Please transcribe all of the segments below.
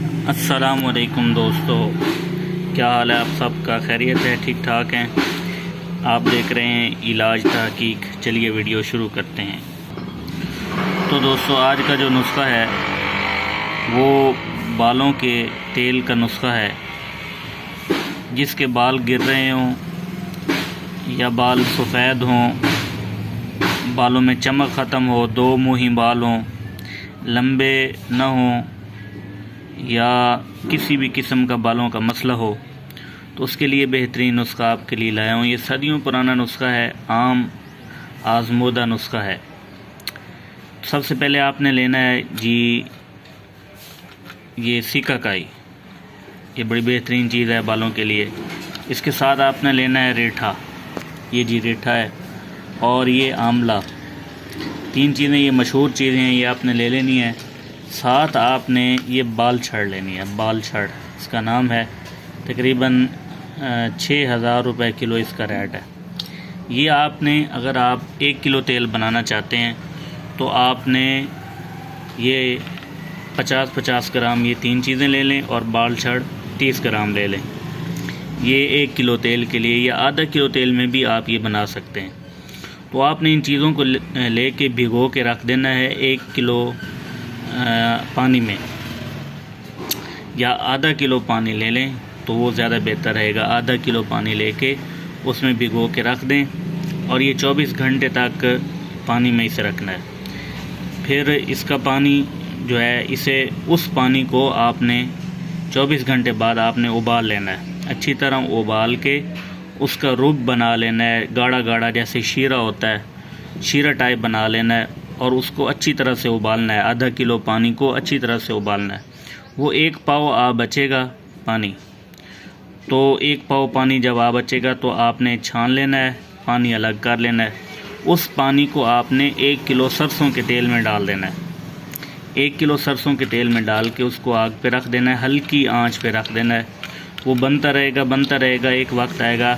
السلام علیکم دوستو، کیا حال ہے آپ سب کا؟ خیریت ہے؟ ٹھیک ٹھاک ہیں؟ آپ دیکھ رہے ہیں علاج تحقیق۔ چلیے ویڈیو شروع کرتے ہیں۔ تو دوستو، آج کا جو نسخہ ہے وہ بالوں کے تیل کا نسخہ ہے۔ جس کے بال گر رہے ہوں یا بال سفید ہوں، بالوں میں چمک ختم ہو، دو منھی بال ہوں، لمبے نہ ہوں، یا کسی بھی قسم کا بالوں کا مسئلہ ہو، تو اس کے لیے بہترین نسخہ آپ کے لیے لایا ہوں۔ یہ صدیوں پرانا نسخہ ہے، عام آزمودہ نسخہ ہے۔ سب سے پہلے آپ نے لینا ہے یہ سیکا کائی۔ یہ بڑی بہترین چیز ہے بالوں کے لیے۔ اس کے ساتھ آپ نے لینا ہے ریٹھا، یہ ریٹھا ہے، اور یہ آملہ۔ تین چیزیں یہ مشہور چیزیں ہیں، یہ آپ نے لے لینی ہے۔ ساتھ آپ نے یہ بال چھڑ لینی ہے، بال چھڑ اس کا نام ہے، تقریباً 6000 روپے کلو اس کا ریٹ ہے۔ یہ آپ نے، اگر آپ 1 کلو تیل بنانا چاہتے ہیں تو آپ نے یہ 50 گرام یہ تین چیزیں لے لیں، اور بال چھڑ 30 گرام لے لیں۔ یہ 1 کلو تیل کے لیے، یا آدھا کلو تیل میں بھی آپ یہ بنا سکتے ہیں۔ تو آپ نے ان چیزوں کو لے کے بھگو کے رکھ دینا ہے 1 کلو پانی میں، یا آدھا کلو پانی لے لیں تو وہ زیادہ بہتر رہے گا۔ آدھا کلو پانی لے کے اس میں بھگو کے رکھ دیں، اور یہ 24 گھنٹے تک پانی میں اسے رکھنا ہے۔ پھر اس کا پانی جو ہے، اس پانی کو آپ نے 24 گھنٹے بعد آپ نے ابال لینا ہے۔ اچھی طرح ابال کے اس کا رب بنا لینا ہے، گاڑھا گاڑھا جیسے شیرہ ہوتا ہے، شیرہ ٹائپ بنا لینا ہے، اور اس کو اچھی طرح سے ابالنا ہے۔ آدھا کلو پانی کو اچھی طرح سے ابالنا ہے۔ وہ 1 پاؤ بچے گا پانی، تو 1 پاؤ پانی جب بچے گا تو آپ نے چھان لینا ہے، پانی الگ کر لینا ہے۔ اس پانی کو آپ نے 1 کلو سرسوں کے تیل میں ڈال دینا ہے۔ 1 کلو سرسوں کے تیل میں ڈال کے اس کو آگ پہ رکھ دینا ہے، ہلکی آنچ پہ رکھ دینا ہے۔ وہ بنتا رہے گا، ایک وقت آئے گا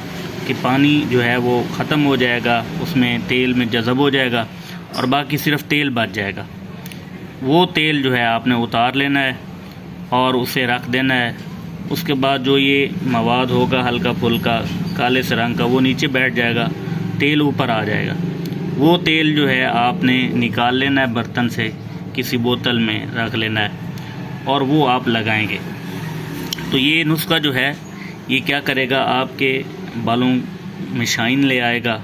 کہ پانی جو ہے وہ ختم ہو جائے گا، اس میں تیل میں جذب ہو جائے گا، اور باقی صرف تیل بچ جائے گا۔ وہ تیل جو ہے آپ نے اتار لینا ہے اور اسے رکھ دینا ہے۔ اس کے بعد جو یہ مواد ہوگا ہلکا پھلکا کالے سے رنگ کا، وہ نیچے بیٹھ جائے گا، تیل اوپر آ جائے گا۔ وہ تیل جو ہے آپ نے نکال لینا ہے برتن سے، کسی بوتل میں رکھ لینا ہے، اور وہ آپ لگائیں گے۔ تو یہ نسخہ جو ہے یہ کیا کرے گا، آپ کے بالوں میں شائن لے آئے گا۔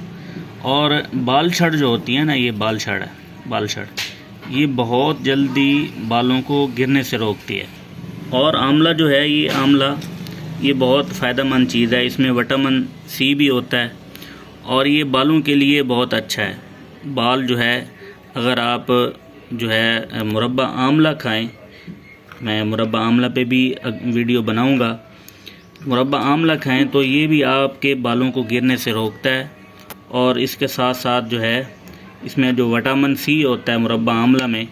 اور بال چھڑ جو ہوتی ہے نا، یہ بال چھڑ یہ بہت جلدی بالوں کو گرنے سے روکتی ہے۔ اور آملہ جو ہے، یہ بہت فائدہ مند چیز ہے۔ اس میں وٹامن سی بھی ہوتا ہے، اور یہ بالوں کے لیے بہت اچھا ہے۔ بال جو ہے، اگر آپ جو ہے مربع آملہ کھائیں، میں مربع آملہ پہ بھی ویڈیو بناؤں گا، مربع آملہ کھائیں تو یہ بھی آپ کے بالوں کو گرنے سے روکتا ہے۔ اور اس کے ساتھ ساتھ جو ہے، اس میں جو وٹامن سی ہوتا ہے مربع آملہ میں،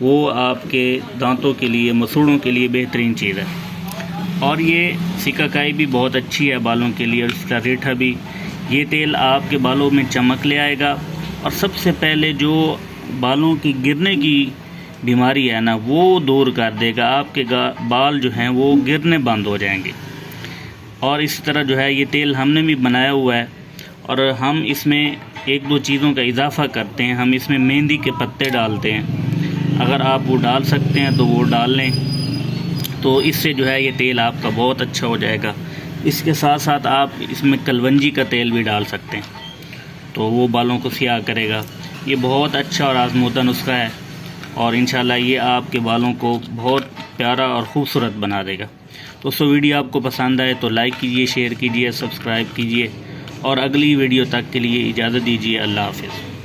وہ آپ کے دانتوں کے لیے، مسوڑوں کے لیے بہترین چیز ہے۔ اور یہ سیکا کائی بھی بہت اچھی ہے بالوں کے لیے، اور اس کا ریٹھا بھی۔ یہ تیل آپ کے بالوں میں چمک لے آئے گا، اور سب سے پہلے جو بالوں کی گرنے کی بیماری ہے نا، وہ دور کر دے گا۔ آپ کے بال جو ہیں وہ گرنے بند ہو جائیں گے۔ اور اسی طرح جو ہے، یہ تیل ہم نے بھی بنایا ہوا ہے، اور ہم اس میں 1-2 چیزوں کا اضافہ کرتے ہیں۔ ہم اس میں مہندی کے پتے ڈالتے ہیں، اگر آپ وہ ڈال سکتے ہیں تو وہ ڈال لیں، تو اس سے جو ہے یہ تیل آپ کا بہت اچھا ہو جائے گا۔ اس کے ساتھ ساتھ آپ اس میں کلونجی کا تیل بھی ڈال سکتے ہیں، تو وہ بالوں کو سیاہ کرے گا۔ یہ بہت اچھا اور آزمودہ نسخہ ہے، اور انشاءاللہ یہ آپ کے بالوں کو بہت پیارا اور خوبصورت بنا دے گا۔ دوستو، ویڈیو آپ کو پسند آئے تو لائک کیجئے، شیئر کیجئے، سبسکرائب کیجئے، اور اگلی ویڈیو تک کے لیے اجازت دیجیے۔ اللہ حافظ۔